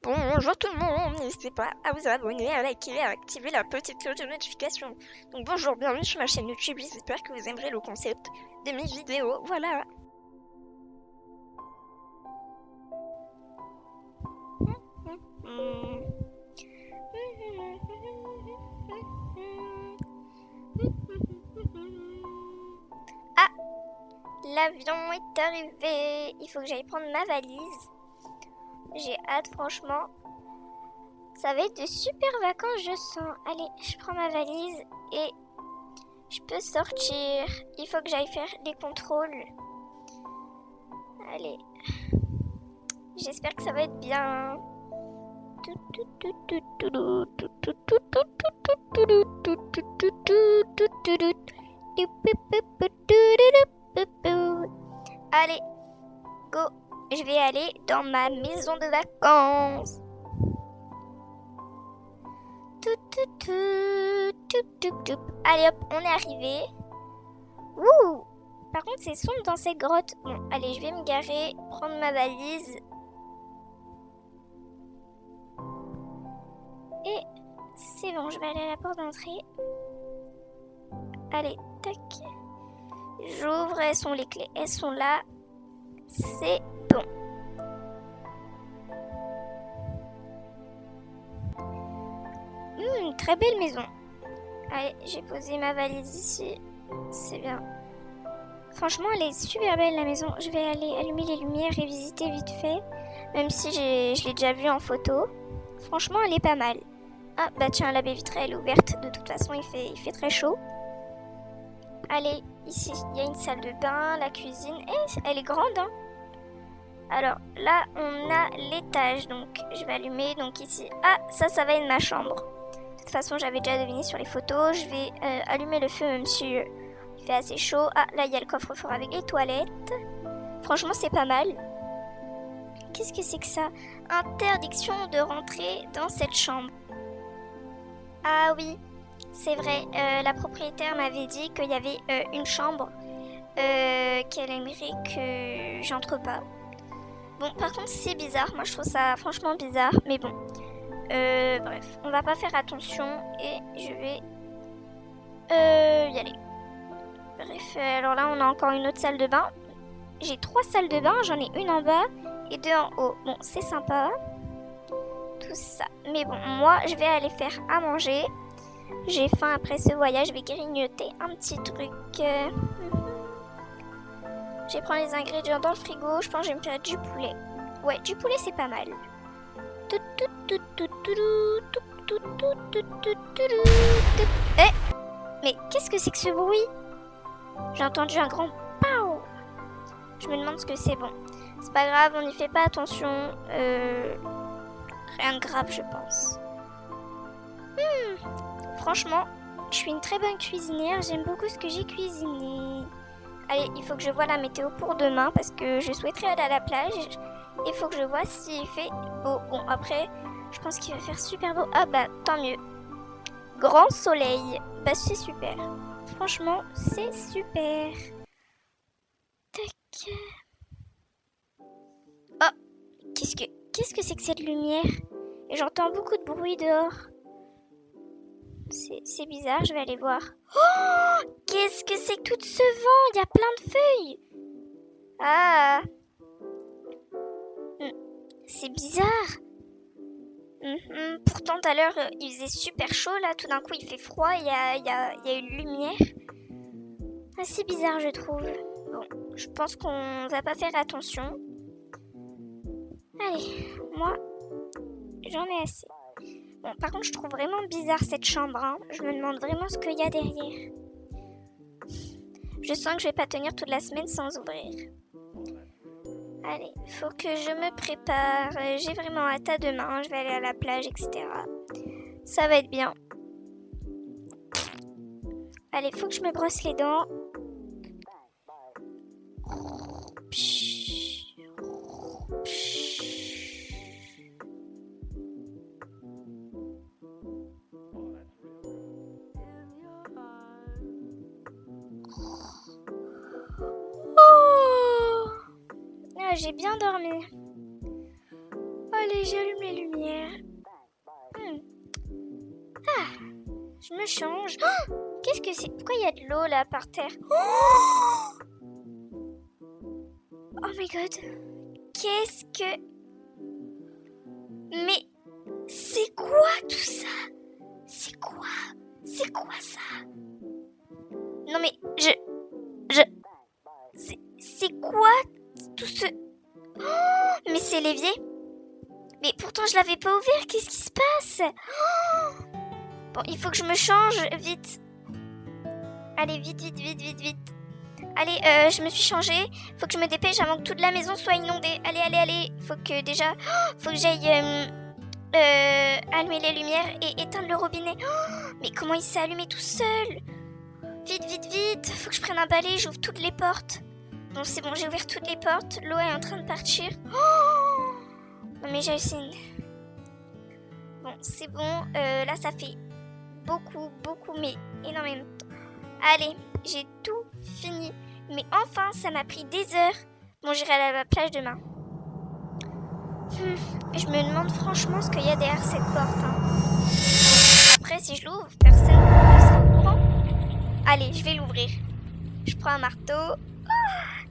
Bonjour tout le monde, n'hésitez pas à vous abonner, à liker et à activer la petite cloche de notification. Donc bonjour, bienvenue sur ma chaîne YouTube, j'espère que vous aimerez le concept de mes vidéos, voilà. Ah, l'avion est arrivé, il faut que j'aille prendre ma valise. J'ai hâte franchement. Ça va être de super vacances, je sens. Allez, je prends ma valise et je peux sortir. Il faut que j'aille faire les contrôles. Allez. J'espère que ça va être bien. Allez, go. Je vais aller dans ma maison de vacances. Allez hop, on est arrivé. Wouh! Par contre, c'est sombre dans cette grotte. Bon, allez, je vais me garer, prendre ma valise. Et c'est bon, je vais aller à la porte d'entrée. Allez, tac. J'ouvre, elles sont les clés, elles sont là. C'est bon. Très belle maison. Allez, j'ai posé ma valise ici. C'est bien. Franchement, elle est super belle la maison. Je vais aller allumer les lumières et visiter vite fait. Même si je l'ai déjà vue en photo. Franchement, elle est pas mal. Ah, bah tiens, la baie vitrée, elle est ouverte. De toute façon, il fait très chaud. Allez, ici, il y a une salle de bain, la cuisine. Et elle est grande, hein. Alors, là, on a l'étage. Donc, je vais allumer. Donc, ici. Ah, ça va être ma chambre. De toute façon, j'avais déjà deviné sur les photos. Je vais allumer le feu, même si il fait assez chaud. Ah, là, il y a le coffre-fort avec les toilettes. Franchement, c'est pas mal. Qu'est-ce que c'est que ça? Interdiction de rentrer dans cette chambre. Ah oui, c'est vrai. La propriétaire m'avait dit qu'il y avait une chambre qu'elle aimerait que j'entre pas. Bon, par contre, c'est bizarre. Moi, je trouve ça franchement bizarre. Mais bon. Bref, on va pas faire attention et je vais y aller. Bref, alors là, on a encore une autre salle de bain. J'ai 3 salles de bain. J'en ai une en bas et 2 en haut. Bon, c'est sympa. Tout ça. Mais bon, moi, je vais aller faire à manger. J'ai faim après ce voyage. Je vais grignoter un petit truc. Je vais prendre les ingrédients dans le frigo. Je pense que je vais me faire du poulet. Ouais, du poulet, c'est pas mal. Eh, mais qu'est-ce que c'est que ce bruit? J'ai entendu un grand pow. Je me demande ce que c'est. Bon, c'est pas grave, on n'y fait pas attention. Rien de grave, je pense. Franchement, je suis une très bonne cuisinière. J'aime beaucoup ce que j'ai cuisiné. Allez, il faut que je voie la météo pour demain parce que je souhaiterais aller à la plage. Il faut que je vois s'il fait beau. Bon, après, je pense qu'il va faire super beau. Ah bah, tant mieux. Grand soleil. Bah, c'est super. Franchement, c'est super. Tac. Oh, qu'est-ce que c'est que cette lumière? Et j'entends beaucoup de bruit dehors. C'est bizarre, je vais aller voir. Oh, qu'est-ce que c'est que tout ce vent? Il y a plein de feuilles. Ah. C'est bizarre. Pourtant, tout à l'heure, il faisait super chaud. Là, tout d'un coup, il fait froid. Il y a une lumière. Assez bizarre, je trouve. Bon, je pense qu'on va pas faire attention. Allez, moi, j'en ai assez. Bon, par contre, je trouve vraiment bizarre cette chambre. Hein. Je me demande vraiment ce qu'il y a derrière. Je sens que je vais pas tenir toute la semaine sans ouvrir. Allez, faut que je me prépare. J'ai vraiment hâte à demain. Je vais aller à la plage, etc. Ça va être bien. Allez, faut que je me brosse les dents. Oh, j'ai bien dormi. Allez, Allez, j'allume les lumières. Ah, je me change. Oh, qu'est-ce que c'est? Pourquoi il y a de l'eau là par terre? Oh my god. Qu'est-ce que... Mais c'est quoi tout ça? C'est quoi? C'est quoi ça? Non mais c'est quoi tout ce... Oh, mais c'est l'évier. Mais pourtant je l'avais pas ouvert, qu'est-ce qui se passe? Oh, bon, il faut que je me change, vite. Allez, vite. Allez, je me suis changée. Faut que je me dépêche avant que toute la maison soit inondée. Allez. Faut que déjà... Oh, faut que j'aille allumer les lumières et éteindre le robinet. Oh, mais comment il s'est allumé tout seul? Vite. Faut que je prenne un balai, j'ouvre toutes les portes. Bon, c'est bon, j'ai ouvert toutes les portes. L'eau est en train de partir. Oh, non, mais Jacine. Bon, c'est bon. Là, ça fait beaucoup, mais énormément de temps. Allez, j'ai tout fini. Mais enfin, ça m'a pris des heures. Bon, j'irai à la plage demain. Je me demande franchement ce qu'il y a derrière cette porte. Après, si je l'ouvre, personne ne sera au courant. Allez, je vais l'ouvrir. Je prends un marteau. Oh,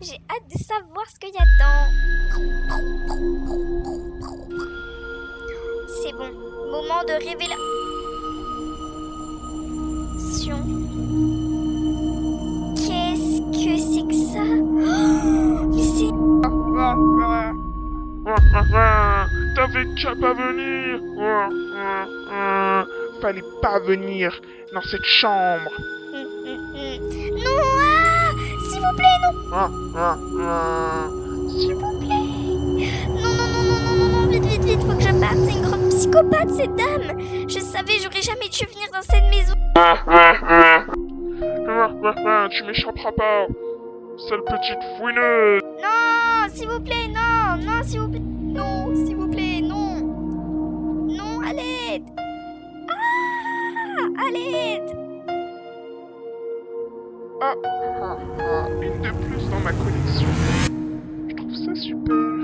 j'ai hâte de savoir ce qu'il y a dedans. C'est bon. Moment de révélation. Qu'est-ce que c'est que ça? Oh, mais c'est... T'avais qu'à pas venir. Fallait pas venir dans cette chambre. Non, s'il vous plaît, non. S'il vous plaît. Non, vite, faut que je parte. C'est une grande psychopathe, cette dame. Je savais, j'aurais jamais dû venir dans cette maison. Tu m'échapperas pas, sale petite fouineuse. Non, s'il vous plaît, non, s'il vous plaît. Non, s'il vous plaît, non. Non, à l'aide. À l'aide. Une de plus dans ma collection. Je trouve ça super.